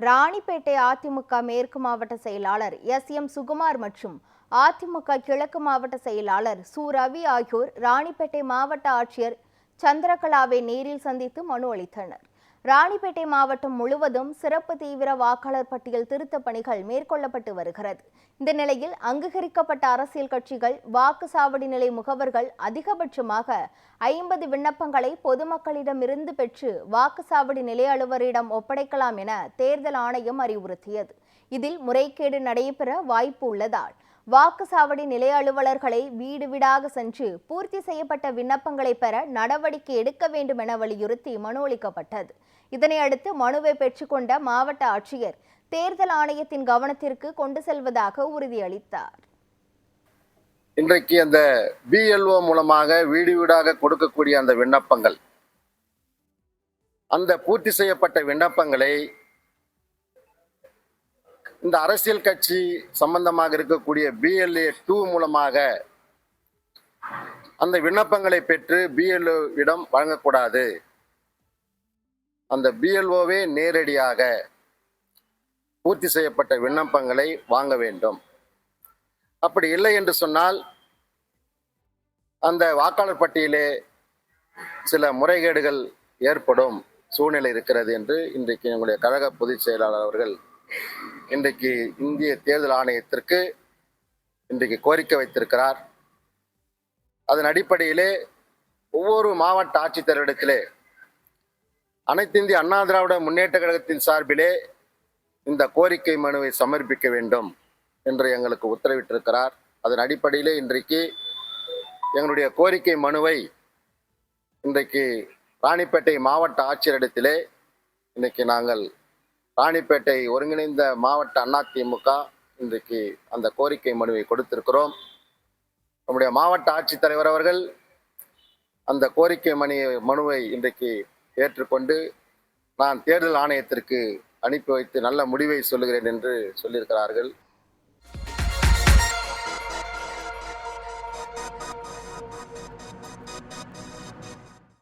ராணிப்பேட்டை அதிமுக மேற்கு மாவட்ட செயலாளர் எஸ்.எம். சுகுமார் மற்றும் அதிமுக கிழக்கு மாவட்ட செயலாளர் சு. ரவி ஆகியோர் ராணிப்பேட்டை மாவட்ட ஆட்சியர் சந்திரகலாவை நேரில் சந்தித்து மனு அளித்தனர். ராணிப்பேட்டை மாவட்டம் முழுவதும் சிறப்பு தீவிர வாக்காளர் பட்டியல் திருத்தப் பணிகள் மேற்கொள்ளப்பட்டு வருகிறது. இந்த நிலையில் அங்கீகரிக்கப்பட்ட அரசியல் கட்சிகள், வாக்குச்சாவடி நிலை முகவர்கள் அதிகபட்சமாக 50 விண்ணப்பங்களை பொதுமக்களிடமிருந்து பெற்று வாக்குச்சாவடி நிலைய அலுவலரிடம் ஒப்படைக்கலாம் என தேர்தல் ஆணையம் அறிவுறுத்தியது. இதில் முறைகேடு நடைபெற வாய்ப்பு உள்ளதால் வாக்குச்சாவடி நிலைய அலுவலர்களை வீடு வீடாக சென்று பூர்த்தி செய்யப்பட்ட விண்ணப்பங்களை பெற நடவடிக்கை எடுக்க வேண்டும் என வலியுறுத்தி மனு அளிக்கப்பட்டது. இதனையடுத்து மனுவை பெற்றுக்கொண்ட மாவட்ட ஆட்சியர் தேர்தல் ஆணையத்தின் கவனத்திற்கு கொண்டு செல்வதாக உறுதியளித்தார். இன்றைக்கு அந்த BLO மூலமாக வீடு வீடாக கொடுக்கக்கூடிய அந்த விண்ணப்பங்கள், அந்த பூர்த்தி செய்யப்பட்ட விண்ணப்பங்களை இந்த அரசியல் கட்சி சம்பந்தமாக இருக்கக்கூடிய BLA 2 மூலமாக அந்த விண்ணப்பங்களை பெற்று BLO இடம் வழங்கக்கூடாது. அந்த BLOவே நேரடியாக பூர்த்தி செய்யப்பட்ட விண்ணப்பங்களை வாங்க வேண்டும். அப்படி இல்லை என்று சொன்னால் அந்த வாக்காளர் பட்டியலே சில முறைகேடுகள் ஏற்படும் சூழ்நிலை இருக்கிறது என்று இன்றைக்கு எங்களுடைய கழக பொதுச் செயலாளர் அவர்கள் இன்றைக்கு இந்திய தேர்தல் ஆணையத்திற்கு இன்றைக்கு கோரிக்கை வைத்திருக்கிறார். அதன் அடிப்படையிலே ஒவ்வொரு மாவட்ட ஆட்சித்தலைவரிடத்திலே அனைத்து இந்திய அண்ணா திராவிட முன்னேற்ற கழகத்தின் சார்பிலே இந்த கோரிக்கை மனுவை சமர்ப்பிக்க வேண்டும் என்று எங்களுக்கு உத்தரவிட்டிருக்கிறார். அதன் அடிப்படையிலே இன்றைக்கு எங்களுடைய கோரிக்கை மனுவை இன்றைக்கு ராணிப்பேட்டை மாவட்ட ஆட்சியரிடத்திலே இன்றைக்கு நாங்கள் ராணிப்பேட்டை ஒருங்கிணைந்த மாவட்ட அதிமுக இன்றைக்கு அந்த கோரிக்கை மனுவை கொடுத்திருக்கிறோம். நம்முடைய மாவட்ட ஆட்சித்தலைவர் அவர்கள் அந்த கோரிக்கை மனுவை இன்றைக்கு ஏற்றுக்கொண்டு நான் தேர்தல் ஆணையத்திற்கு அனுப்பி வைத்து நல்ல முடிவை சொல்லுகிறேன் என்று சொல்லியிருக்கிறார்கள்.